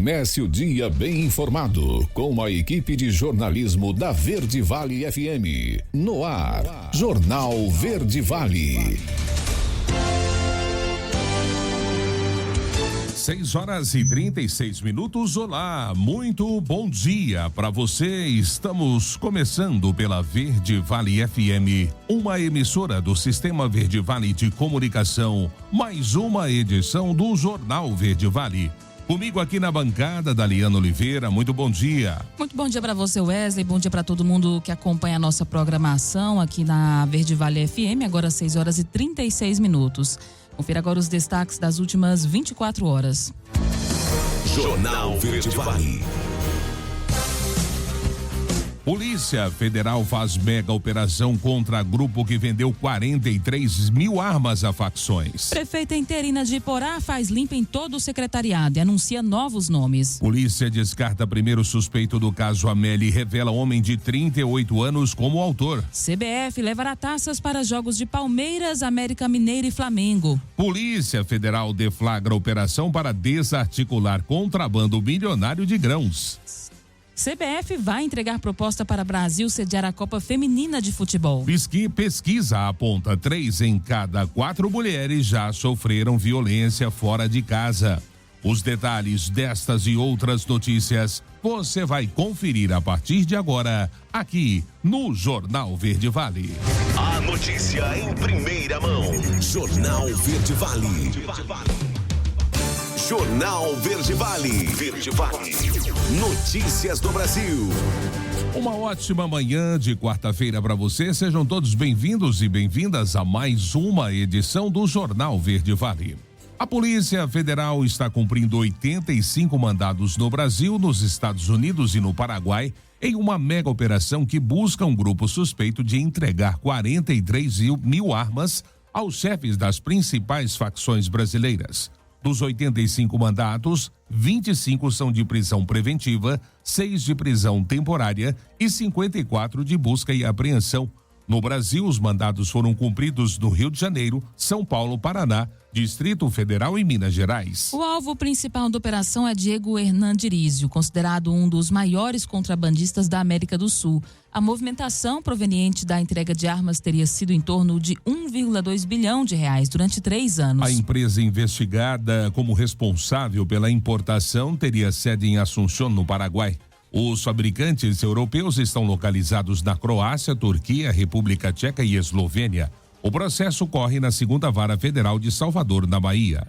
Comece o dia bem informado com a equipe de jornalismo da Verde Vale FM. No ar, Jornal Verde Vale. 6h36. Olá, muito bom dia para você. Estamos começando pela Verde Vale FM, uma emissora do Sistema Verde Vale de Comunicação, mais uma edição do Jornal Verde Vale. Comigo aqui na bancada, Daliana Oliveira, muito bom dia. Muito bom dia para você, Wesley, bom dia para todo mundo que acompanha a nossa programação aqui na Verde Vale FM, agora 6h36. Confira agora os destaques das últimas 24 horas. Jornal Verde Vale. Polícia Federal faz mega operação contra grupo que vendeu 43 mil armas a facções. Prefeita interina de Iporá faz limpa em todo o secretariado e anuncia novos nomes. Polícia descarta primeiro suspeito do caso Amélie e revela homem de 38 anos como autor. CBF levará taças para jogos de Palmeiras, América Mineiro e Flamengo. Polícia Federal deflagra operação para desarticular contrabando milionário de grãos. CBF vai entregar proposta para Brasil sediar a Copa Feminina de Futebol. Pesquisa aponta 3 em cada 4 mulheres já sofreram violência fora de casa. Os detalhes destas e outras notícias você vai conferir a partir de agora, aqui no Jornal Verde Vale. A notícia em primeira mão. Jornal Verde Vale. Jornal Verde Vale. Verde Vale. Notícias do Brasil. Uma ótima manhã de quarta-feira para você. Sejam todos bem-vindos e bem-vindas a mais uma edição do Jornal Verde Vale. A Polícia Federal está cumprindo 85 mandados no Brasil, nos Estados Unidos e no Paraguai, em uma mega operação que busca um grupo suspeito de entregar 43 mil armas aos chefes das principais facções brasileiras. Dos 85 mandados, 25 são de prisão preventiva, 6 de prisão temporária e 54 de busca e apreensão. No Brasil, os mandados foram cumpridos no Rio de Janeiro, São Paulo, Paraná, Distrito Federal e Minas Gerais. O alvo principal da operação é Diego Hernandirizio, considerado um dos maiores contrabandistas da América do Sul. A movimentação proveniente da entrega de armas teria sido em torno de 1,2 bilhão de reais durante 3 anos. A empresa investigada como responsável pela importação teria sede em Assunção, no Paraguai. Os fabricantes europeus estão localizados na Croácia, Turquia, República Tcheca e Eslovênia. O processo corre na 2ª Vara Federal de Salvador, na Bahia.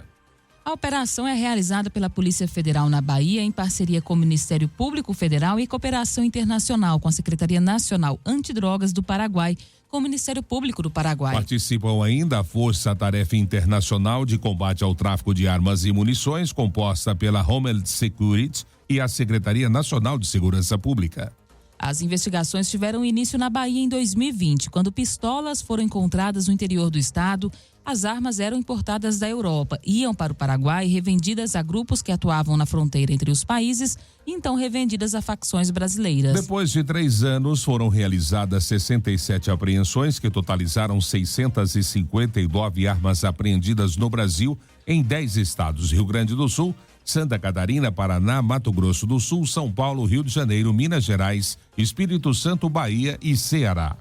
A operação é realizada pela Polícia Federal na Bahia em parceria com o Ministério Público Federal e cooperação internacional com a Secretaria Nacional Antidrogas do Paraguai, com o Ministério Público do Paraguai. Participam ainda a Força Tarefa Internacional de Combate ao Tráfico de Armas e Munições, composta pela Homeland Security e a Secretaria Nacional de Segurança Pública. As investigações tiveram início na Bahia em 2020, quando pistolas foram encontradas no interior do estado. As armas eram importadas da Europa, iam para o Paraguai, revendidas a grupos que atuavam na fronteira entre os países e então revendidas a facções brasileiras. Depois de 3 anos, foram realizadas 67 apreensões que totalizaram 659 armas apreendidas no Brasil em 10 estados: Rio Grande do Sul, Santa Catarina, Paraná, Mato Grosso do Sul, São Paulo, Rio de Janeiro, Minas Gerais, Espírito Santo, Bahia e Ceará.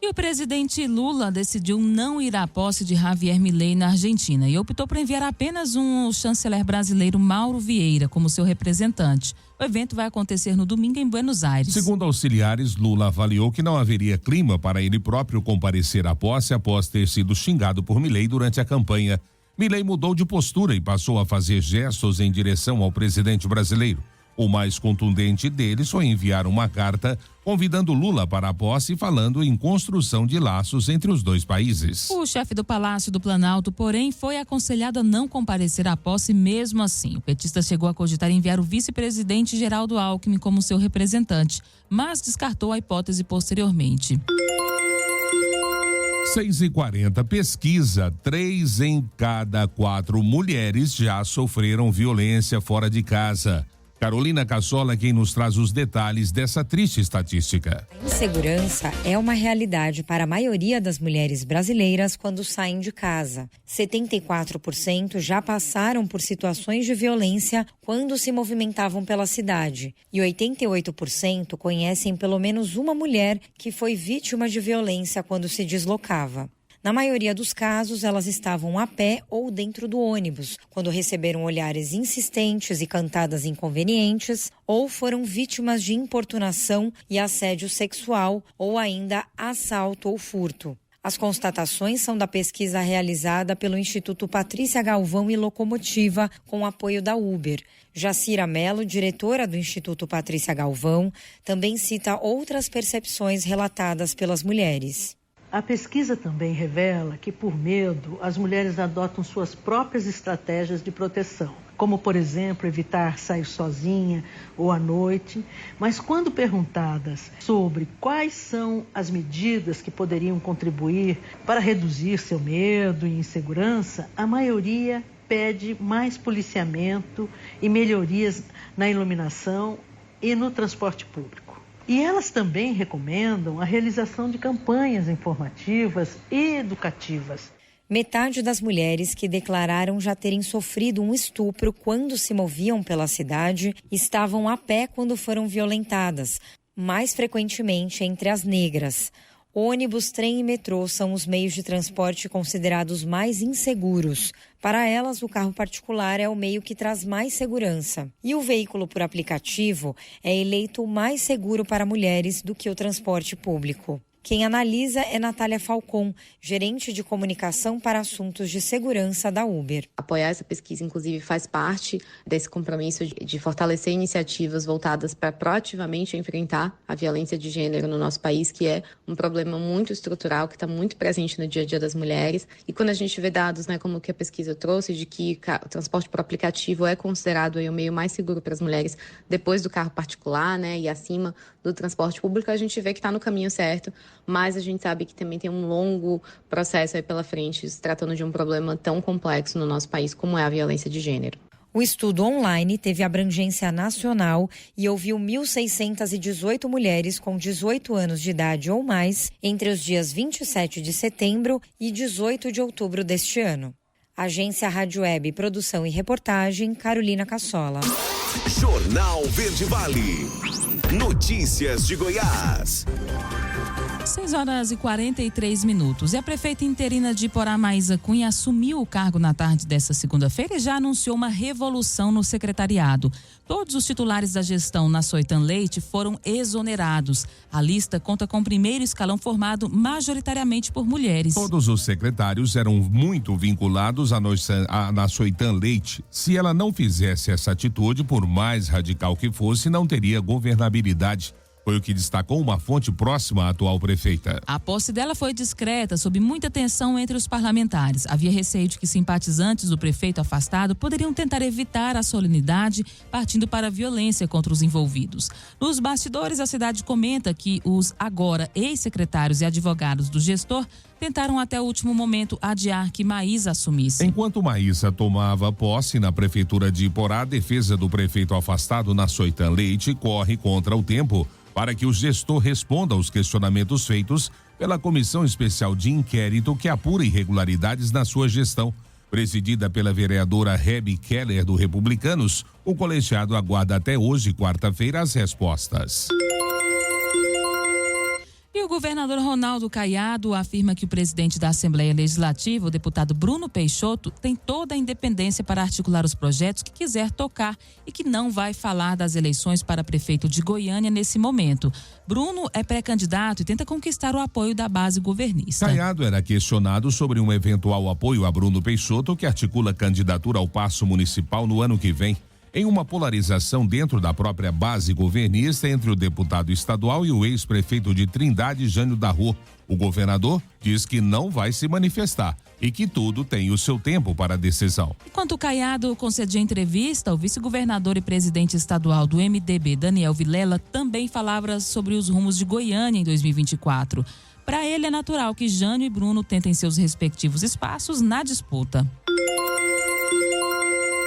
E o presidente Lula decidiu não ir à posse de Javier Milei na Argentina e optou por enviar apenas o chanceler brasileiro Mauro Vieira como seu representante. O evento vai acontecer no domingo em Buenos Aires. Segundo auxiliares, Lula avaliou que não haveria clima para ele próprio comparecer à posse após ter sido xingado por Milei durante a campanha. Milei mudou de postura e passou a fazer gestos em direção ao presidente brasileiro. O mais contundente deles foi enviar uma carta convidando Lula para a posse e falando em construção de laços entre os dois países. O chefe do Palácio do Planalto, porém, foi aconselhado a não comparecer à posse mesmo assim. O petista chegou a cogitar enviar o vice-presidente Geraldo Alckmin como seu representante, mas descartou a hipótese posteriormente. 6h40, pesquisa: 3 em cada 4 mulheres já sofreram violência fora de casa. Carolina Cassola, quem nos traz os detalhes dessa triste estatística. A insegurança é uma realidade para a maioria das mulheres brasileiras quando saem de casa. 74% já passaram por situações de violência quando se movimentavam pela cidade. E 88% conhecem pelo menos uma mulher que foi vítima de violência quando se deslocava. Na maioria dos casos, elas estavam a pé ou dentro do ônibus, quando receberam olhares insistentes e cantadas inconvenientes, ou foram vítimas de importunação e assédio sexual, ou ainda assalto ou furto. As constatações são da pesquisa realizada pelo Instituto Patrícia Galvão e Locomotiva, com apoio da Uber. Jacira Mello, diretora do Instituto Patrícia Galvão, também cita outras percepções relatadas pelas mulheres. A pesquisa também revela que, por medo, as mulheres adotam suas próprias estratégias de proteção, como, por exemplo, evitar sair sozinha ou à noite. Mas quando perguntadas sobre quais são as medidas que poderiam contribuir para reduzir seu medo e insegurança, a maioria pede mais policiamento e melhorias na iluminação e no transporte público. E elas também recomendam a realização de campanhas informativas e educativas. Metade das mulheres que declararam já terem sofrido um estupro quando se moviam pela cidade estavam a pé quando foram violentadas, mais frequentemente entre as negras. Ônibus, trem e metrô são os meios de transporte considerados mais inseguros. Para elas, o carro particular é o meio que traz mais segurança. E o veículo por aplicativo é eleito o mais seguro para mulheres do que o transporte público. Quem analisa é Natália Falcon, gerente de comunicação para assuntos de segurança da Uber. Apoiar essa pesquisa, inclusive, faz parte desse compromisso de fortalecer iniciativas voltadas para proativamente enfrentar a violência de gênero no nosso país, que é um problema muito estrutural, que está muito presente no dia a dia das mulheres. E quando a gente vê dados, como que a pesquisa trouxe, de que o transporte por aplicativo é considerado o meio mais seguro para as mulheres depois do carro particular, e acima do transporte público, a gente vê que está no caminho certo. Mas a gente sabe que também tem um longo processo aí pela frente, se tratando de um problema tão complexo no nosso país como é a violência de gênero. O estudo online teve abrangência nacional e ouviu 1.618 mulheres com 18 anos de idade ou mais entre os dias 27 de setembro e 18 de outubro deste ano. Agência Rádio Web, produção e reportagem, Carolina Cassola. Jornal Verde Vale. Notícias de Goiás. 6h43. E a prefeita interina de Iporá, Maísa Cunha, assumiu o cargo na tarde desta segunda-feira e já anunciou uma revolução no secretariado. Todos os titulares da gestão na Soitan Leite foram exonerados. A lista conta com o primeiro escalão formado majoritariamente por mulheres. Todos os secretários eram muito vinculados à Soitan Leite. Se ela não fizesse essa atitude, por mais radical que fosse, não teria governabilidade. Foi o que destacou uma fonte próxima à atual prefeita. A posse dela foi discreta, sob muita tensão entre os parlamentares. Havia receio de que simpatizantes do prefeito afastado poderiam tentar evitar a solenidade, partindo para a violência contra os envolvidos. Nos bastidores, a cidade comenta que os agora ex-secretários e advogados do gestor tentaram até o último momento adiar que Maísa assumisse. Enquanto Maísa tomava posse na prefeitura de Iporá, a defesa do prefeito afastado na Soitan Leite corre contra o tempo para que o gestor responda aos questionamentos feitos pela Comissão Especial de Inquérito que apura irregularidades na sua gestão. Presidida pela vereadora Hebe Keller, do Republicanos, o colegiado aguarda até hoje, quarta-feira, as respostas. E o governador Ronaldo Caiado afirma que o presidente da Assembleia Legislativa, o deputado Bruno Peixoto, tem toda a independência para articular os projetos que quiser tocar e que não vai falar das eleições para prefeito de Goiânia nesse momento. Bruno é pré-candidato e tenta conquistar o apoio da base governista. Caiado era questionado sobre um eventual apoio a Bruno Peixoto, que articula candidatura ao Paço Municipal no ano que vem. Em uma polarização dentro da própria base governista entre o deputado estadual e o ex-prefeito de Trindade, Jânio Darro, o governador diz que não vai se manifestar e que tudo tem o seu tempo para a decisão. Enquanto Caiado concedia entrevista, o vice-governador e presidente estadual do MDB, Daniel Vilela, também falava sobre os rumos de Goiânia em 2024. Para ele, é natural que Jânio e Bruno tentem seus respectivos espaços na disputa.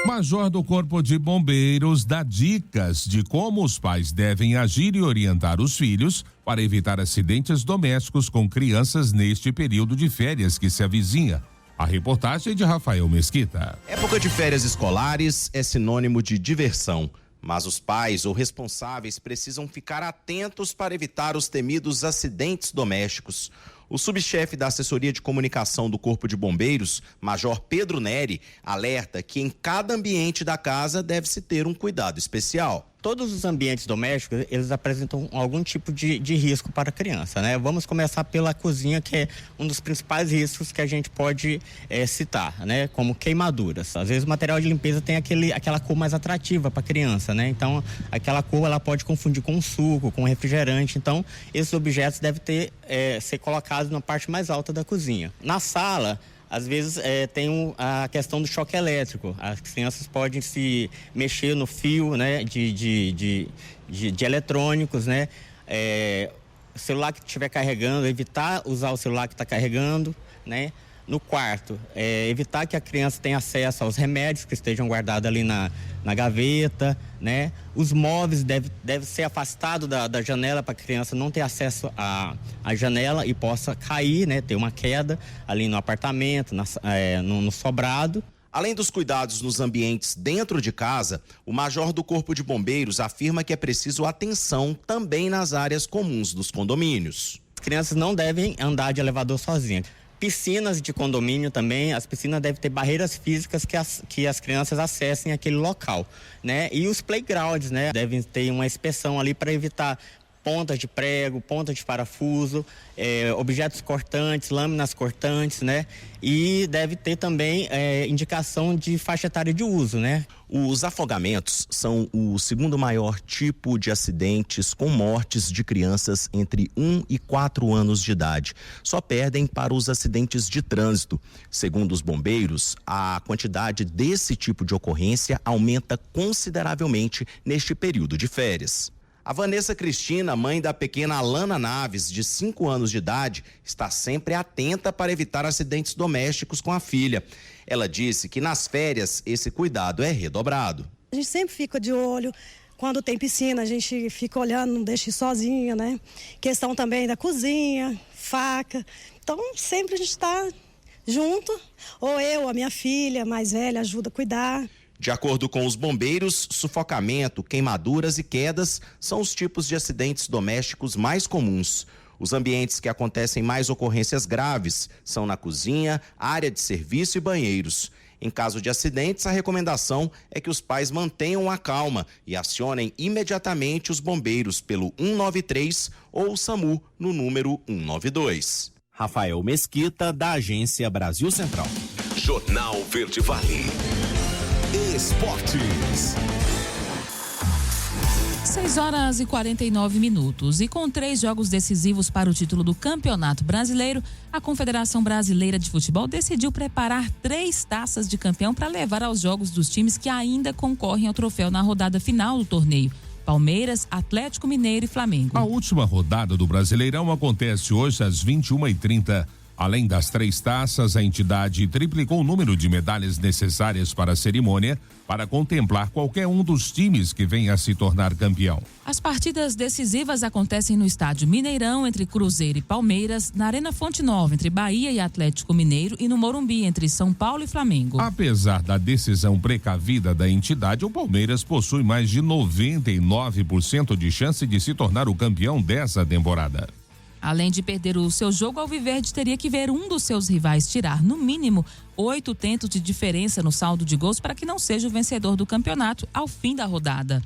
Major do Corpo de Bombeiros dá dicas de como os pais devem agir e orientar os filhos para evitar acidentes domésticos com crianças neste período de férias que se avizinha. A reportagem é de Rafael Mesquita. Época de férias escolares é sinônimo de diversão, mas os pais ou responsáveis precisam ficar atentos para evitar os temidos acidentes domésticos. O subchefe da Assessoria de Comunicação do Corpo de Bombeiros, Major Pedro Neri, alerta que em cada ambiente da casa deve-se ter um cuidado especial. Todos os ambientes domésticos, eles apresentam algum tipo de risco para a criança, né? Vamos começar pela cozinha, que é um dos principais riscos que a gente pode citar, né? Como queimaduras. Às vezes o material de limpeza tem aquela cor mais atrativa para a criança, né? Então, aquela cor ela pode confundir com suco, com refrigerante. Então, esses objetos devem ser colocados na parte mais alta da cozinha. Na sala, às vezes tem a questão do choque elétrico. As crianças podem se mexer no fio, né, de eletrônicos, né? O celular que estiver carregando, evitar usar o celular que está carregando, né? No quarto, evitar que a criança tenha acesso aos remédios que estejam guardados ali na gaveta, né? Os móveis devem ser afastados da janela para a criança não ter acesso à janela e possa cair, né? Ter uma queda ali no apartamento, no sobrado. Além dos cuidados nos ambientes dentro de casa, o major do Corpo de Bombeiros afirma que é preciso atenção também nas áreas comuns dos condomínios. As crianças não devem andar de elevador sozinhas. Piscinas de condomínio também, as piscinas devem ter barreiras físicas que as crianças acessem aquele local, né? E os playgrounds, né? Devem ter uma inspeção ali para evitar pontas de prego, pontas de parafuso, objetos cortantes, lâminas cortantes, né? E deve ter também indicação de faixa etária de uso, né? Os afogamentos são o segundo maior tipo de acidentes com mortes de crianças entre 1 e 4 anos de idade. Só perdem para os acidentes de trânsito. Segundo os bombeiros, a quantidade desse tipo de ocorrência aumenta consideravelmente neste período de férias. A Vanessa Cristina, mãe da pequena Alana Naves, de 5 anos de idade, está sempre atenta para evitar acidentes domésticos com a filha. Ela disse que nas férias esse cuidado é redobrado. A gente sempre fica de olho. Quando tem piscina, a gente fica olhando, não deixa ir sozinha, né? Questão também da cozinha, faca. Então, sempre a gente está junto. Ou eu, a minha filha mais velha, ajuda a cuidar. De acordo com os bombeiros, sufocamento, queimaduras e quedas são os tipos de acidentes domésticos mais comuns. Os ambientes que acontecem mais ocorrências graves são na cozinha, área de serviço e banheiros. Em caso de acidentes, a recomendação é que os pais mantenham a calma e acionem imediatamente os bombeiros pelo 193 ou o SAMU no número 192. Rafael Mesquita, da Agência Brasil Central. Jornal Verde Vale. Esportes. 6h49. E com 3 jogos decisivos para o título do Campeonato Brasileiro, a Confederação Brasileira de Futebol decidiu preparar 3 taças de campeão para levar aos jogos dos times que ainda concorrem ao troféu na rodada final do torneio: Palmeiras, Atlético Mineiro e Flamengo. A última rodada do Brasileirão acontece hoje às 21h30. Além das 3 taças, a entidade triplicou o número de medalhas necessárias para a cerimônia para contemplar qualquer um dos times que venha a se tornar campeão. As partidas decisivas acontecem no estádio Mineirão entre Cruzeiro e Palmeiras, na Arena Fonte Nova entre Bahia e Atlético Mineiro e no Morumbi entre São Paulo e Flamengo. Apesar da decisão precavida da entidade, o Palmeiras possui mais de 99% de chance de se tornar o campeão dessa temporada. Além de perder o seu jogo, Alviverde teria que ver um dos seus rivais tirar, no mínimo, 8 tentos de diferença no saldo de gols para que não seja o vencedor do campeonato ao fim da rodada.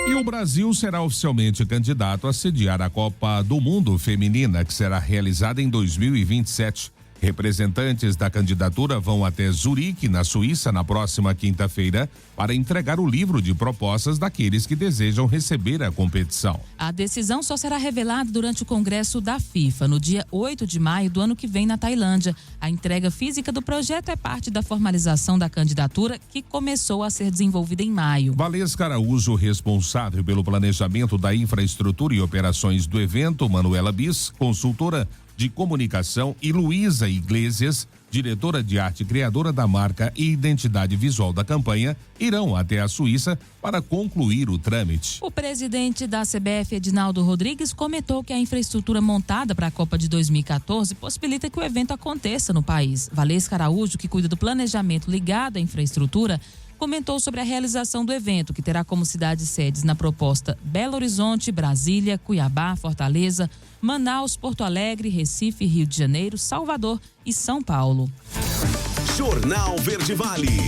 E o Brasil será oficialmente candidato a sediar a Copa do Mundo Feminina, que será realizada em 2027. Representantes da candidatura vão até Zurique, na Suíça, na próxima quinta-feira, para entregar o livro de propostas daqueles que desejam receber a competição. A decisão só será revelada durante o Congresso da FIFA, no dia 8 de maio do ano que vem, na Tailândia. A entrega física do projeto é parte da formalização da candidatura, que começou a ser desenvolvida em maio. Valesca Araújo, responsável pelo planejamento da infraestrutura e operações do evento, Manuela Bis, consultora, de Comunicação, e Luísa Iglesias, diretora de arte e criadora da marca e identidade visual da campanha, irão até a Suíça para concluir o trâmite. O presidente da CBF, Edinaldo Rodrigues, comentou que a infraestrutura montada para a Copa de 2014 possibilita que o evento aconteça no país. Valesca Araújo, que cuida do planejamento ligado à infraestrutura, comentou sobre a realização do evento, que terá como cidades sedes na proposta Belo Horizonte, Brasília, Cuiabá, Fortaleza, Manaus, Porto Alegre, Recife, Rio de Janeiro, Salvador e São Paulo. Jornal Verde Vale.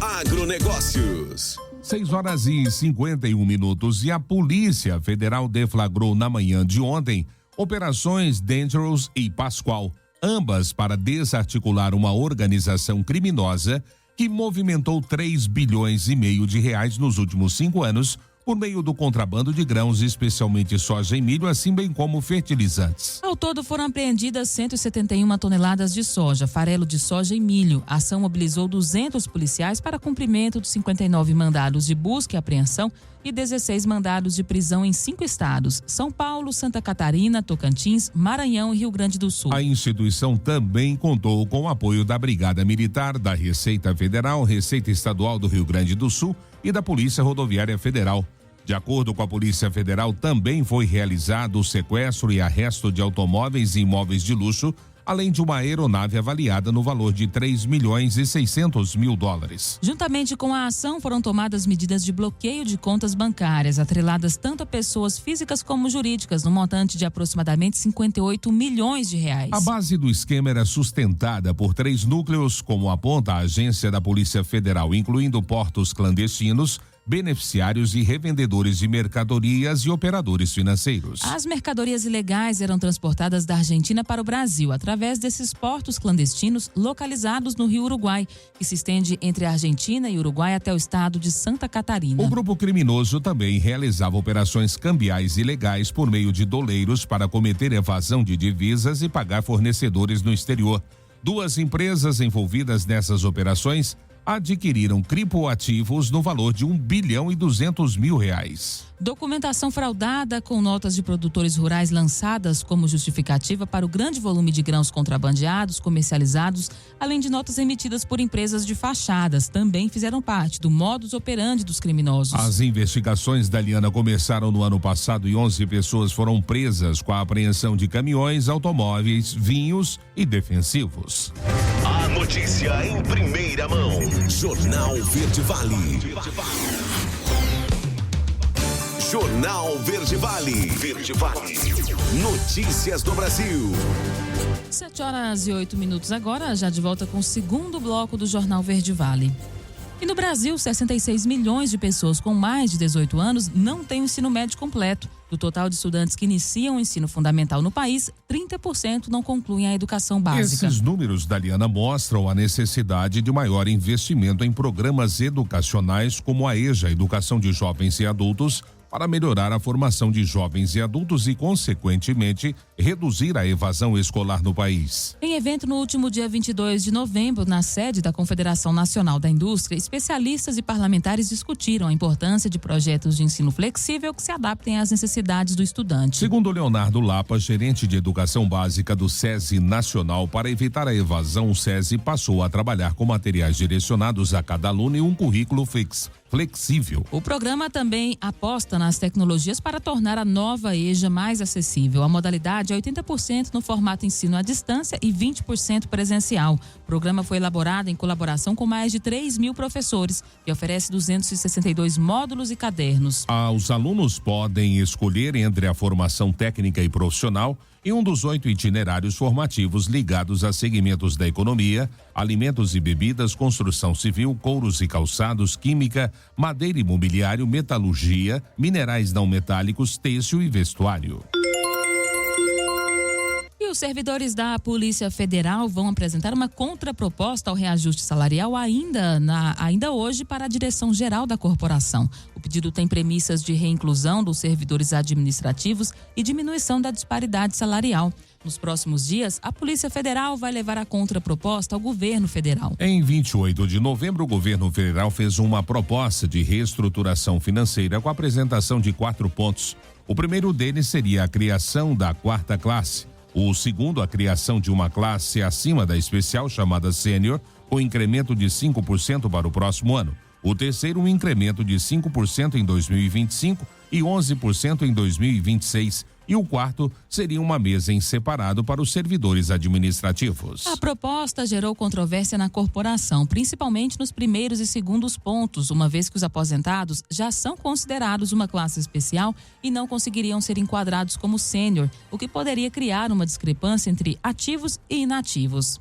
Agronegócios. 6h51 e a Polícia Federal deflagrou na manhã de ontem operações Dangerous e Pascoal, ambas para desarticular uma organização criminosa que movimentou 3,5 bilhões de reais nos últimos 5 anos por meio do contrabando de grãos, especialmente soja e milho, assim bem como fertilizantes. Ao todo foram apreendidas 171 toneladas de soja, farelo de soja e milho. A ação mobilizou 200 policiais para cumprimento de 59 mandados de busca e apreensão e 16 mandados de prisão em 5 estados: São Paulo, Santa Catarina, Tocantins, Maranhão e Rio Grande do Sul. A instituição também contou com o apoio da Brigada Militar, da Receita Federal, Receita Estadual do Rio Grande do Sul e da Polícia Rodoviária Federal. De acordo com a Polícia Federal, também foi realizado o sequestro e arresto de automóveis e imóveis de luxo, além de uma aeronave avaliada no valor de $3.600.000. Juntamente com a ação, foram tomadas medidas de bloqueio de contas bancárias, atreladas tanto a pessoas físicas como jurídicas, no montante de aproximadamente 58 milhões de reais. A base do esquema era sustentada por 3 núcleos, como aponta a agência da Polícia Federal, incluindo portos clandestinos, beneficiários e revendedores de mercadorias e operadores financeiros. As mercadorias ilegais eram transportadas da Argentina para o Brasil através desses portos clandestinos localizados no Rio Uruguai, que se estende entre a Argentina e Uruguai até o estado de Santa Catarina. O grupo criminoso também realizava operações cambiais ilegais por meio de doleiros para cometer evasão de divisas e pagar fornecedores no exterior. 2 empresas envolvidas nessas operações adquiriram criptoativos no valor de R$1,2 bilhão. Documentação fraudada com notas de produtores rurais lançadas como justificativa para o grande volume de grãos contrabandeados, comercializados, além de notas emitidas por empresas de fachadas, também fizeram parte do modus operandi dos criminosos. As investigações da Liana começaram no ano passado e 11 pessoas foram presas com a apreensão de caminhões, automóveis, vinhos e defensivos. A notícia em primeira mão. Jornal Verde Vale. Jornal Verde Vale. Verde Vale. Notícias do Brasil. 7h08 agora, já de volta com o segundo bloco do Jornal Verde Vale. E no Brasil, 66 milhões de pessoas com mais de 18 anos não têm o ensino médio completo. Do total de estudantes que iniciam o ensino fundamental no país, 30% não concluem a educação básica. Esses números da Liana mostram a necessidade de maior investimento em programas educacionais como a EJA, Educação de Jovens e Adultos, para melhorar a formação de jovens e adultos e, consequentemente, reduzir a evasão escolar no país. Em evento no último dia 22 de novembro, na sede da Confederação Nacional da Indústria, especialistas e parlamentares discutiram a importância de projetos de ensino flexível que se adaptem às necessidades do estudante. Segundo Leonardo Lapa, gerente de educação básica do SESI Nacional, para evitar a evasão, o SESI passou a trabalhar com materiais direcionados a cada aluno e um currículo flexível. O programa também aposta nas tecnologias para tornar a nova EJA mais acessível. A modalidade é 80% no formato ensino à distância e 20% presencial. O programa foi elaborado em colaboração com mais de 3.000 professores e oferece 262 módulos e cadernos. Os alunos podem escolher entre a formação técnica e profissional e um dos 8 itinerários formativos ligados a segmentos da economia, alimentos e bebidas, construção civil, couros e calçados, química, madeira e mobiliário, metalurgia, minerais não metálicos, têxtil e vestuário. E os servidores da Polícia Federal vão apresentar uma contraproposta ao reajuste salarial ainda hoje para a direção-geral da corporação. O pedido tem premissas de reinclusão dos servidores administrativos e diminuição da disparidade salarial. Nos próximos dias, a Polícia Federal vai levar a contraproposta ao governo federal. Em 28 de novembro, o governo federal fez uma proposta de reestruturação financeira com a apresentação de 4 pontos. O primeiro deles seria a criação da 4ª classe. O segundo, a criação de uma classe acima da especial chamada sênior, com incremento de 5% para o próximo ano. O terceiro, um incremento de 5% em 2025 e 11% em 2026. E o quarto seria uma mesa em separado para os servidores administrativos. A proposta gerou controvérsia na corporação, principalmente nos primeiros e segundos pontos, uma vez que os aposentados já são considerados uma classe especial e não conseguiriam ser enquadrados como sênior, o que poderia criar uma discrepância entre ativos e inativos.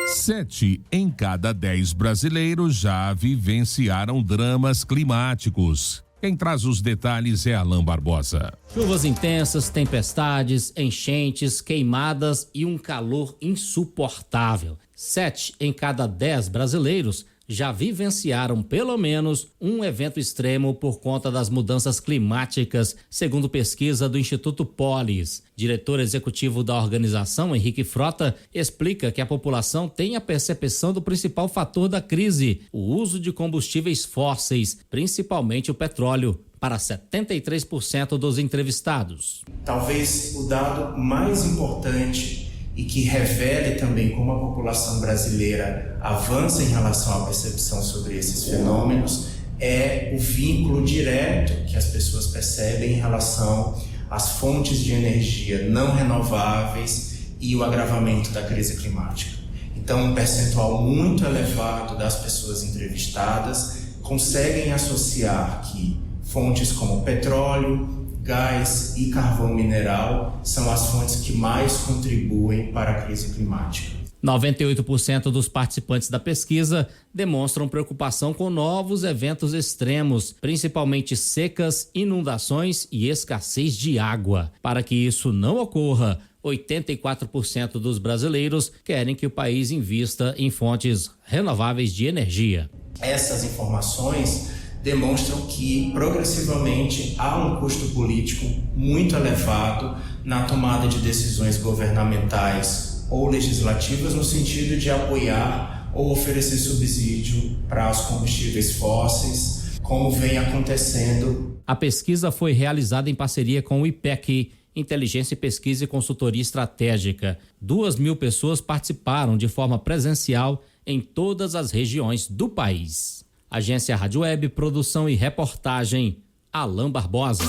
7 em cada 10 brasileiros já vivenciaram dramas climáticos. Quem traz os detalhes é Alain Barbosa. Chuvas intensas, tempestades, enchentes, queimadas e um calor insuportável. 7 em cada 10 brasileiros já vivenciaram pelo menos um evento extremo por conta das mudanças climáticas, segundo pesquisa do Instituto Polis. Diretor executivo da organização, Henrique Frota, explica que a população tem a percepção do principal fator da crise, o uso de combustíveis fósseis, principalmente o petróleo, para 73% dos entrevistados. Talvez o dado mais importante e que revele também como a população brasileira avança em relação à percepção sobre esses fenômenos é o vínculo direto que as pessoas percebem em relação às fontes de energia não renováveis e o agravamento da crise climática. Então, um percentual muito elevado das pessoas entrevistadas conseguem associar que fontes como petróleo, gás e carvão mineral são as fontes que mais contribuem para a crise climática. 98% dos participantes da pesquisa demonstram preocupação com novos eventos extremos, principalmente secas, inundações e escassez de água. Para que isso não ocorra, 84% dos brasileiros querem que o país invista em fontes renováveis de energia. Essas informações demonstram que progressivamente há um custo político muito elevado na tomada de decisões governamentais ou legislativas no sentido de apoiar ou oferecer subsídio para os combustíveis fósseis, como vem acontecendo. A pesquisa foi realizada em parceria com o IPEC, Inteligência, Pesquisa e Consultoria Estratégica. 2.000 pessoas participaram de forma presencial em todas as regiões do país. Agência Rádio Web, produção e reportagem, Alain Barbosa.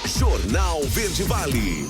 Jornal Verde Vale.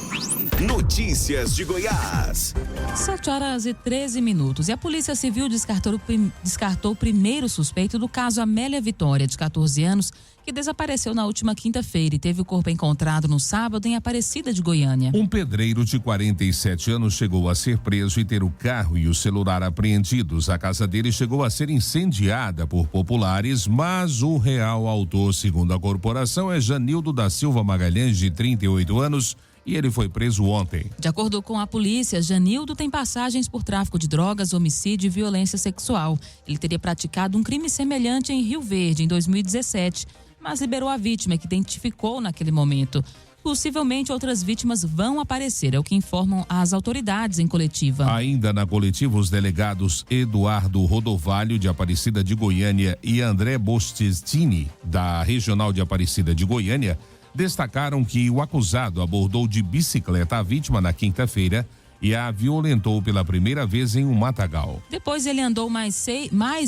Notícias de Goiás. 7h13. E a Polícia Civil descartou o primeiro suspeito do caso Amélia Vitória, de 14 anos, que desapareceu na última quinta-feira e teve o corpo encontrado no sábado em Aparecida de Goiânia. Um pedreiro de 47 anos chegou a ser preso e ter o carro e o celular apreendidos. A casa dele chegou a ser incendiada por populares, mas o real autor, segundo a corporação, é Janildo da Silva Magalhães, de 38 anos, e ele foi preso ontem. De acordo com a polícia, Janildo tem passagens por tráfico de drogas, homicídio e violência sexual. Ele teria praticado um crime semelhante em Rio Verde, em 2017, mas liberou a vítima, que identificou naquele momento. Possivelmente outras vítimas vão aparecer, é o que informam as autoridades em coletiva. Ainda na coletiva, os delegados Eduardo Rodovalho, de Aparecida de Goiânia, e André Bostestini, da Regional de Aparecida de Goiânia, destacaram que o acusado abordou de bicicleta a vítima na quinta-feira e a violentou pela primeira vez em um matagal. Depois ele andou mais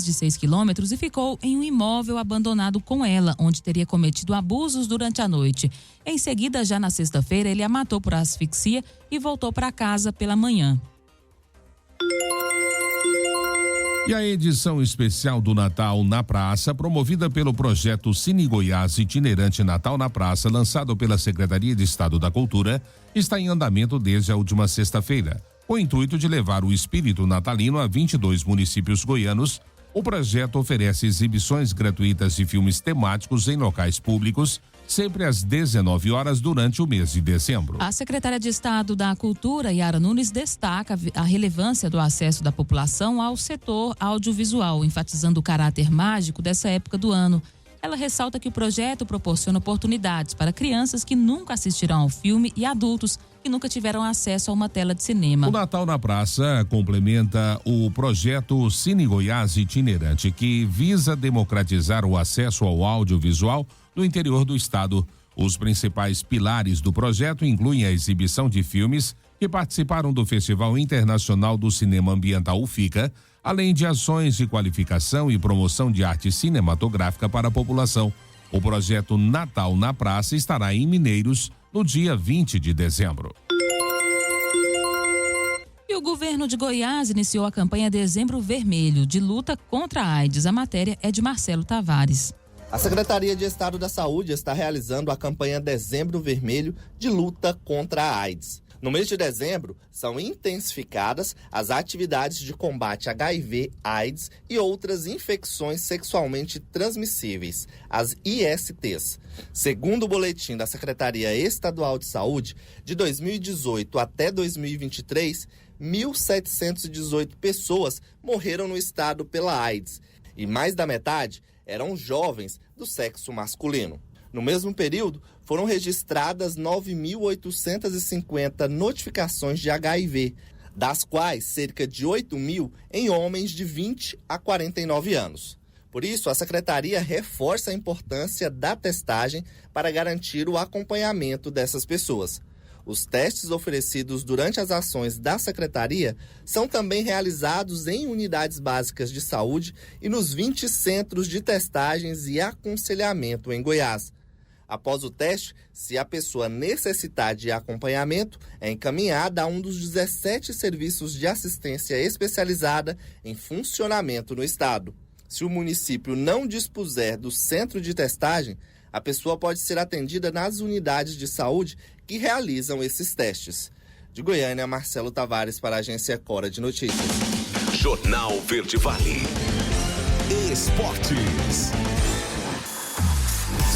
de 6 quilômetros e ficou em um imóvel abandonado com ela, onde teria cometido abusos durante a noite. Em seguida, já na sexta-feira, ele a matou por asfixia e voltou para casa pela manhã. E a edição especial do Natal na Praça, promovida pelo projeto Cine Goiás Itinerante Natal na Praça, lançado pela Secretaria de Estado da Cultura, está em andamento desde a última sexta-feira. Com o intuito de levar o espírito natalino a 22 municípios goianos, o projeto oferece exibições gratuitas de filmes temáticos em locais públicos, sempre às 19 horas durante o mês de dezembro. A secretária de Estado da Cultura, Yara Nunes, destaca a relevância do acesso da população ao setor audiovisual, enfatizando o caráter mágico dessa época do ano. Ela ressalta que o projeto proporciona oportunidades para crianças que nunca assistirão ao filme e adultos que nunca tiveram acesso a uma tela de cinema. O Natal na Praça complementa o projeto Cine Goiás Itinerante, que visa democratizar o acesso ao audiovisual no interior do estado. Os principais pilares do projeto incluem a exibição de filmes que participaram do Festival Internacional do Cinema Ambiental FICA, além de ações de qualificação e promoção de arte cinematográfica para a população. O projeto Natal na Praça estará em Mineiros no dia 20 de dezembro. E o governo de Goiás iniciou a campanha Dezembro Vermelho, de luta contra a AIDS. A matéria é de Marcelo Tavares. A Secretaria de Estado da Saúde está realizando a campanha Dezembro Vermelho de luta contra a AIDS. No mês de dezembro, são intensificadas as atividades de combate a HIV, AIDS e outras infecções sexualmente transmissíveis, as ISTs. Segundo o boletim da Secretaria Estadual de Saúde, de 2018 até 2023, 1.718 pessoas morreram no estado pela AIDS e mais da metade eram jovens do sexo masculino. No mesmo período, foram registradas 9.850 notificações de HIV, das quais cerca de 8.000 em homens de 20 a 49 anos. Por isso, a Secretaria reforça a importância da testagem para garantir o acompanhamento dessas pessoas. Os testes oferecidos durante as ações da Secretaria são também realizados em unidades básicas de saúde e nos 20 centros de testagens e aconselhamento em Goiás. Após o teste, se a pessoa necessitar de acompanhamento, é encaminhada a um dos 17 serviços de assistência especializada em funcionamento no estado. Se o município não dispuser do centro de testagem, a pessoa pode ser atendida nas unidades de saúde que realizam esses testes. De Goiânia, Marcelo Tavares para a Agência Cora de Notícias. Jornal Verde Vale. Esportes.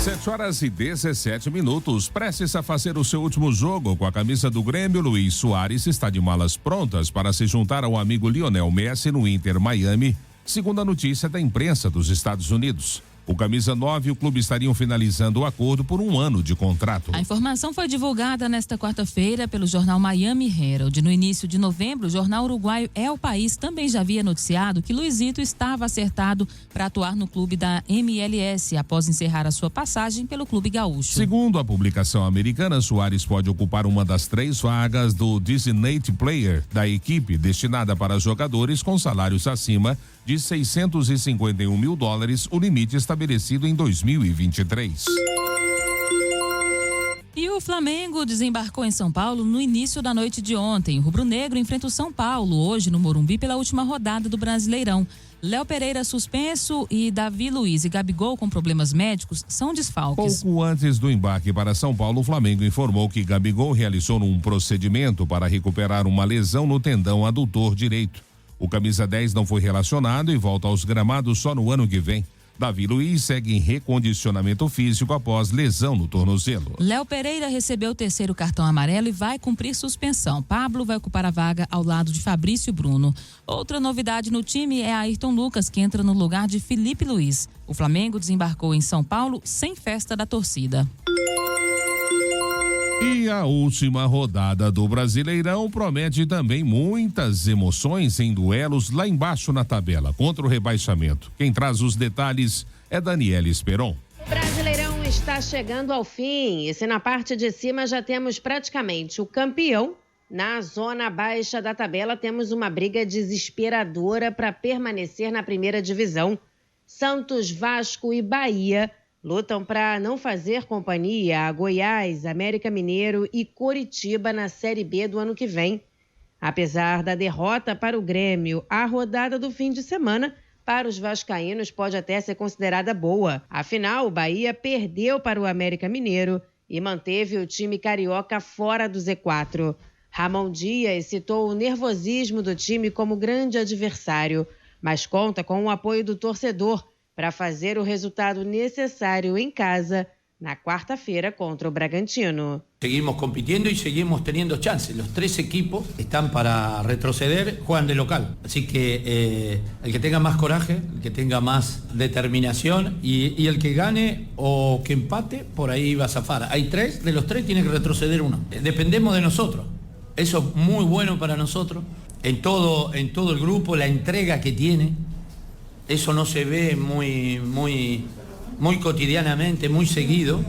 7h17. Prestes a fazer o seu último jogo com a camisa do Grêmio, Luiz Soares está de malas prontas para se juntar ao amigo Lionel Messi no Inter Miami, segundo a notícia da imprensa dos Estados Unidos. O camisa 9 e o clube estariam finalizando o acordo por 1 ano de contrato. A informação foi divulgada nesta quarta-feira pelo jornal Miami Herald. No início de novembro, o jornal uruguaio El País também já havia noticiado que Luizito estava acertado para atuar no clube da MLS após encerrar a sua passagem pelo clube gaúcho. Segundo a publicação americana, Soares pode ocupar uma das 3 vagas do Designated Player da equipe, destinada para jogadores com salários acima de $651 mil, o limite estabelecido em 2023. E o Flamengo desembarcou em São Paulo no início da noite de ontem. O rubro-negro enfrenta o São Paulo hoje no Morumbi pela última rodada do Brasileirão. Léo Pereira suspenso e Davi Luiz e Gabigol com problemas médicos são desfalques. Pouco antes do embarque para São Paulo, o Flamengo informou que Gabigol realizou um procedimento para recuperar uma lesão no tendão adutor direito. O camisa 10 não foi relacionado e volta aos gramados só no ano que vem. Davi Luiz segue em recondicionamento físico após lesão no tornozelo. Léo Pereira recebeu o 3º cartão amarelo e vai cumprir suspensão. Pablo vai ocupar a vaga ao lado de Fabrício Bruno. Outra novidade no time é Ayrton Lucas, que entra no lugar de Felipe Luiz. O Flamengo desembarcou em São Paulo sem festa da torcida. E a última rodada do Brasileirão promete também muitas emoções em duelos lá embaixo na tabela, contra o rebaixamento. Quem traz os detalhes é Daniela Esperon. O Brasileirão está chegando ao fim e se na parte de cima já temos praticamente o campeão, na zona baixa da tabela temos uma briga desesperadora para permanecer na primeira divisão. Santos, Vasco e Bahia lutam para não fazer companhia a Goiás, América Mineiro e Coritiba na Série B do ano que vem. Apesar da derrota para o Grêmio, a rodada do fim de semana para os vascaínos pode até ser considerada boa. Afinal, o Bahia perdeu para o América Mineiro e manteve o time carioca fora do Z4. Ramon Dias citou o nervosismo do time como grande adversário, mas conta com o apoio do torcedor para fazer o resultado necessário em casa na quarta-feira contra o Bragantino. Seguimos compitiendo y seguimos teniendo chances. Los 3 equipos están para retroceder, juegan de local. Así que el que tenga más coraje, el que tenga más determinación y el que gane o que empate, por ahí va a zafar. Hay 3, de los 3 tiene que retroceder 1. Dependemos de nosotros. Eso es muy bueno para nosotros. En todo el grupo, la entrega que tiene. Eso no se ve muy cotidianamente, muy seguido,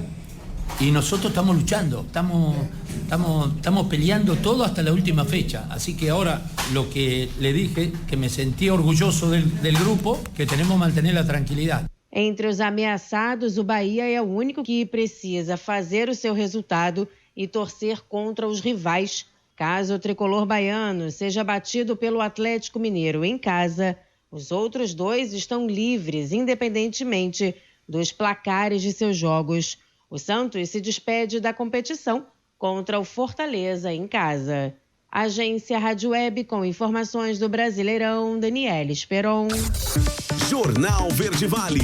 Y nosotros estamos luchando, estamos peleando todo hasta la última fecha. Así que ahora lo que le dije, que me sentí orgulloso del grupo, que tenemos que mantener la tranquilidad. Entre os ameaçados, o Bahia é o único que precisa fazer o seu resultado e torcer contra os rivais. Caso o tricolor baiano seja batido pelo Atlético Mineiro em casa, os outros dois estão livres, independentemente dos placares de seus jogos. O Santos se despede da competição contra o Fortaleza em casa. Agência Rádio Web com informações do Brasileirão, Daniela Esperon. Jornal Verde Vale.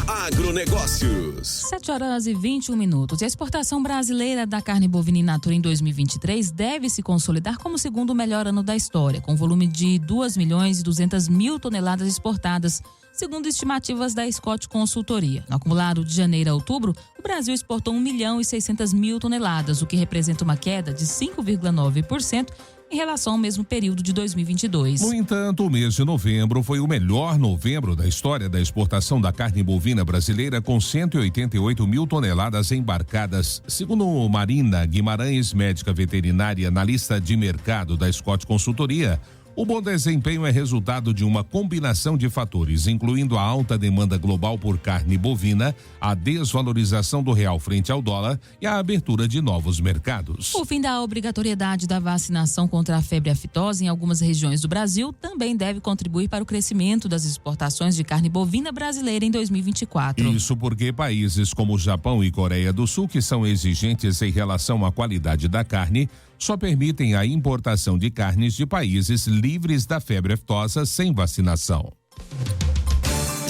Agronegócios. 7h21. A exportação brasileira da carne bovina in natura em 2023 deve se consolidar como o segundo melhor ano da história, com volume de 2.200.000 toneladas exportadas, segundo estimativas da Scott Consultoria. No acumulado de janeiro a outubro, o Brasil exportou 1.600.000 toneladas, o que representa uma queda de 5,9% em relação ao mesmo período de 2022. No entanto, o mês de novembro foi o melhor novembro da história da exportação da carne bovina brasileira, com 188.000 toneladas embarcadas. Segundo Marina Guimarães, médica veterinária analista de mercado da Scott Consultoria, o bom desempenho é resultado de uma combinação de fatores, incluindo a alta demanda global por carne bovina, a desvalorização do real frente ao dólar e a abertura de novos mercados. O fim da obrigatoriedade da vacinação contra a febre aftosa em algumas regiões do Brasil também deve contribuir para o crescimento das exportações de carne bovina brasileira em 2024. Isso porque países como Japão e Coreia do Sul, que são exigentes em relação à qualidade da carne, só permitem a importação de carnes de países livres da febre aftosa sem vacinação.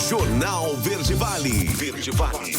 Jornal Verde Vale. Verde Vale.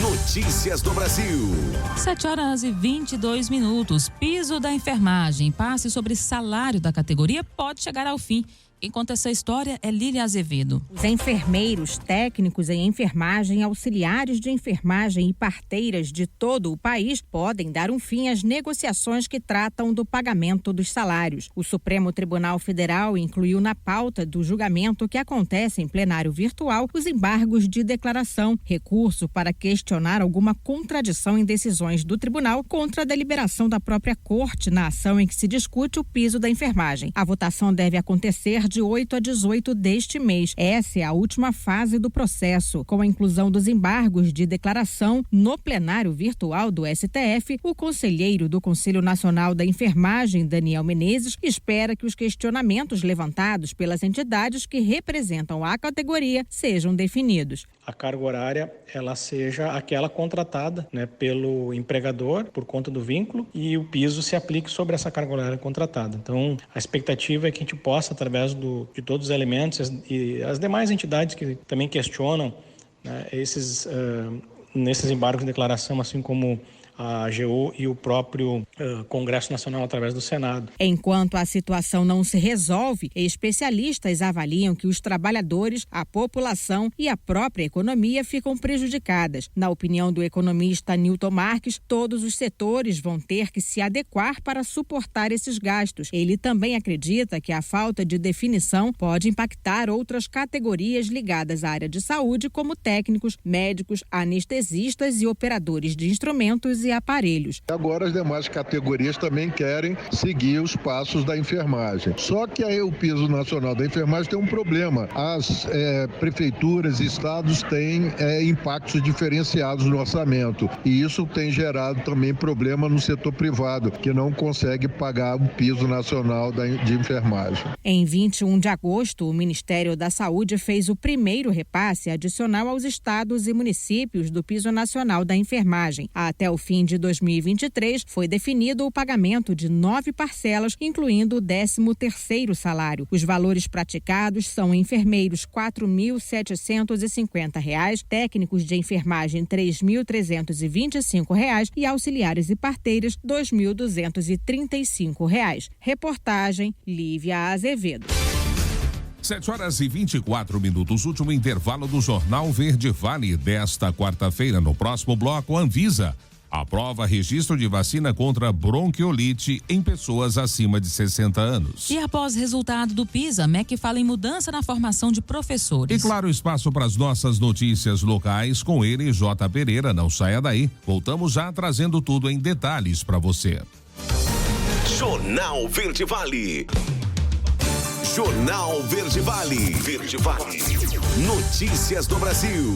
Notícias do Brasil. 7h22. Piso da enfermagem. Passe sobre salário da categoria pode chegar ao fim. Quem conta essa história é Lília Azevedo. Os enfermeiros, técnicos em enfermagem, auxiliares de enfermagem e parteiras de todo o país podem dar um fim às negociações que tratam do pagamento dos salários. O Supremo Tribunal Federal incluiu na pauta do julgamento que acontece em plenário virtual os embargos de declaração, recurso para questionar alguma contradição em decisões do tribunal contra a deliberação da própria corte na ação em que se discute o piso da enfermagem. A votação deve acontecer de 8 a 18 deste mês. Essa é a última fase do processo. Com a inclusão dos embargos de declaração no plenário virtual do STF, o conselheiro do Conselho Nacional da Enfermagem, Daniel Menezes, espera que os questionamentos levantados pelas entidades que representam a categoria sejam definidos. A carga horária ela seja aquela contratada, pelo empregador por conta do vínculo, e o piso se aplique sobre essa carga horária contratada. Então, a expectativa é que a gente possa, através de todos os elementos e as demais entidades que também questionam nesses embargos de declaração, assim como a AGU e o próprio Congresso Nacional através do Senado. Enquanto a situação não se resolve, especialistas avaliam que os trabalhadores, a população e a própria economia ficam prejudicadas. Na opinião do economista Newton Marques, todos os setores vão ter que se adequar para suportar esses gastos. Ele também acredita que a falta de definição pode impactar outras categorias ligadas à área de saúde, como técnicos, médicos, anestesistas e operadores de instrumentos e aparelhos. Agora as demais categorias também querem seguir os passos da enfermagem. Só que aí o piso nacional da enfermagem tem um problema. As prefeituras e estados têm impactos diferenciados no orçamento, e isso tem gerado também problema no setor privado, que não consegue pagar o piso nacional de enfermagem. Em 21 de agosto, o Ministério da Saúde fez o primeiro repasse adicional aos estados e municípios do piso nacional da enfermagem. Até o fim de 2023, foi definido o pagamento de 9 parcelas, incluindo o 13º salário. Os valores praticados são enfermeiros R$ 4.750, técnicos de enfermagem R$ 3.325 e auxiliares e parteiras R$ 2.235. Reportagem Lívia Azevedo. 7h24. Último intervalo do Jornal Verde Vale desta quarta-feira. No próximo bloco, a Anvisa Aprova registro de vacina contra bronquiolite em pessoas acima de 60 anos. E após resultado do PISA, MEC fala em mudança na formação de professores. E claro, espaço para as nossas notícias locais com ele, J. Pereira. Não saia daí. Voltamos já trazendo tudo em detalhes para você. Jornal Verde Vale. Jornal Verde Vale. Verde Vale. Notícias do Brasil.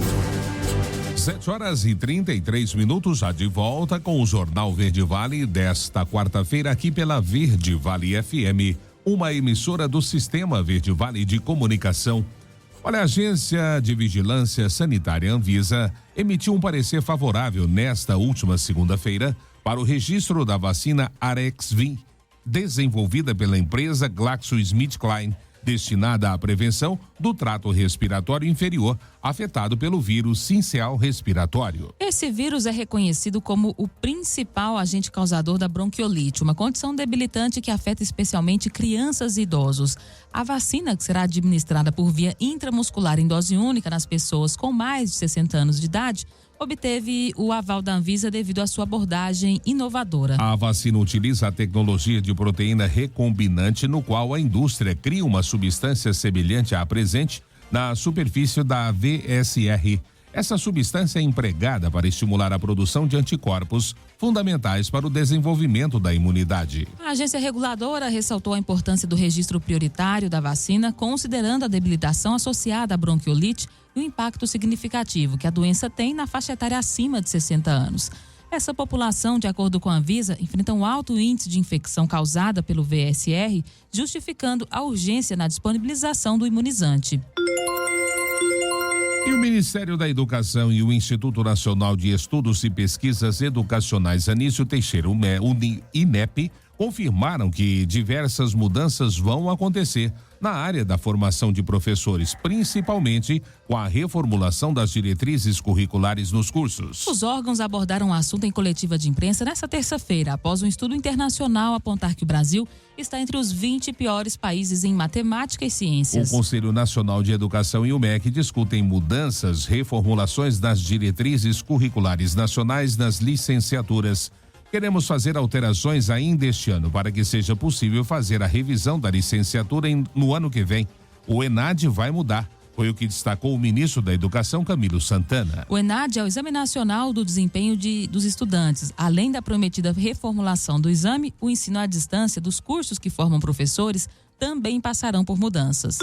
7h33, já de volta com o Jornal Verde Vale desta quarta-feira aqui pela Verde Vale FM, uma emissora do Sistema Verde Vale de Comunicação. Olha, a Agência de Vigilância Sanitária Anvisa emitiu um parecer favorável nesta última segunda-feira para o registro da vacina Arexvy, desenvolvida pela empresa GlaxoSmithKline, destinada à prevenção do trato respiratório inferior afetado pelo vírus sincial respiratório. Esse vírus é reconhecido como o principal agente causador da bronquiolite, uma condição debilitante que afeta especialmente crianças e idosos. A vacina, que será administrada por via intramuscular em dose única nas pessoas com mais de 60 anos de idade, obteve o aval da Anvisa devido à sua abordagem inovadora. A vacina utiliza a tecnologia de proteína recombinante, no qual a indústria cria uma substância semelhante à presente na superfície da VSR. Essa substância é empregada para estimular a produção de anticorpos fundamentais para o desenvolvimento da imunidade. A agência reguladora ressaltou a importância do registro prioritário da vacina, considerando a debilitação associada à bronquiolite e o impacto significativo que a doença tem na faixa etária acima de 60 anos. Essa população, de acordo com a Anvisa, enfrenta um alto índice de infecção causada pelo VSR, justificando a urgência na disponibilização do imunizante. E o Ministério da Educação e o Instituto Nacional de Estudos e Pesquisas Educacionais Anísio Teixeira, o INEP, confirmaram que diversas mudanças vão acontecer na área da formação de professores, principalmente com a reformulação das diretrizes curriculares nos cursos. Os órgãos abordaram o assunto em coletiva de imprensa nesta terça-feira, após um estudo internacional apontar que o Brasil está entre os 20 piores países em matemática e ciências. O Conselho Nacional de Educação e o MEC discutem mudanças, reformulações das diretrizes curriculares nacionais nas licenciaturas. Queremos fazer alterações ainda este ano para que seja possível fazer a revisão da licenciatura no ano que vem. O ENAD vai mudar, foi o que destacou o ministro da Educação, Camilo Santana. O ENAD é o Exame Nacional do Desempenho dos Estudantes. Além da prometida reformulação do exame, o ensino à distância dos cursos que formam professores também passarão por mudanças.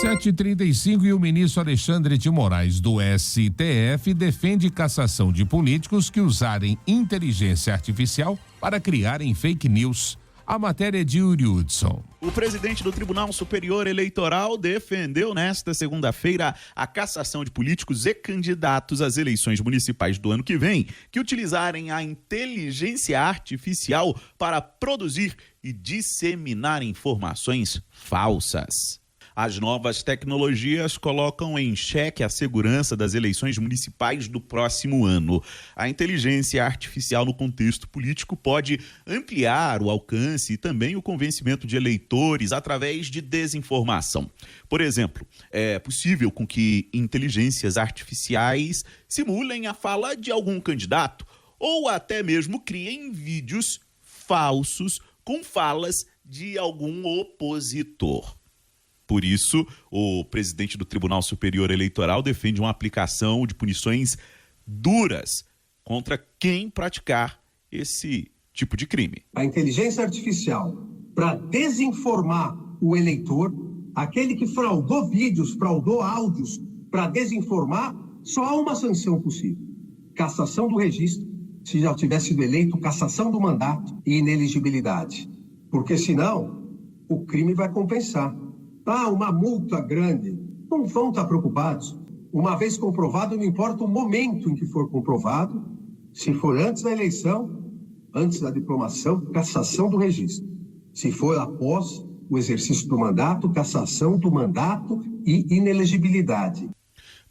7h35 e o ministro Alexandre de Moraes, do STF, defende cassação de políticos que usarem inteligência artificial para criarem fake news. A matéria é de Yuri Hudson. O presidente do Tribunal Superior Eleitoral defendeu nesta segunda-feira a cassação de políticos e candidatos às eleições municipais do ano que vem que utilizarem a inteligência artificial para produzir e disseminar informações falsas. As novas tecnologias colocam em xeque a segurança das eleições municipais do próximo ano. A inteligência artificial no contexto político pode ampliar o alcance e também o convencimento de eleitores através de desinformação. Por exemplo, é possível com que inteligências artificiais simulem a fala de algum candidato ou até mesmo criem vídeos falsos com falas de algum opositor. Por isso, o presidente do Tribunal Superior Eleitoral defende uma aplicação de punições duras contra quem praticar esse tipo de crime. A inteligência artificial, para desinformar o eleitor, aquele que fraudou vídeos, fraudou áudios, para desinformar, só há uma sanção possível: cassação do registro, se já tivesse sido eleito, cassação do mandato e inelegibilidade. Porque senão, o crime vai compensar. Uma multa grande, não vão estar preocupados. Uma vez comprovado, não importa o momento em que for comprovado, se for antes da eleição, antes da diplomação, cassação do registro. Se for após o exercício do mandato, cassação do mandato e inelegibilidade.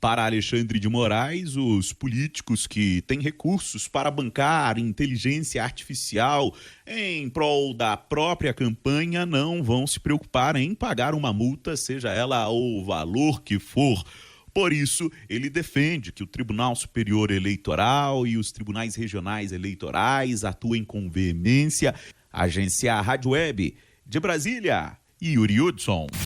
Para Alexandre de Moraes, os políticos que têm recursos para bancar inteligência artificial em prol da própria campanha não vão se preocupar em pagar uma multa, seja ela o valor que for. Por isso, ele defende que o Tribunal Superior Eleitoral e os tribunais regionais eleitorais atuem com veemência. Agência Rádio Web de Brasília, Yuri Hudson.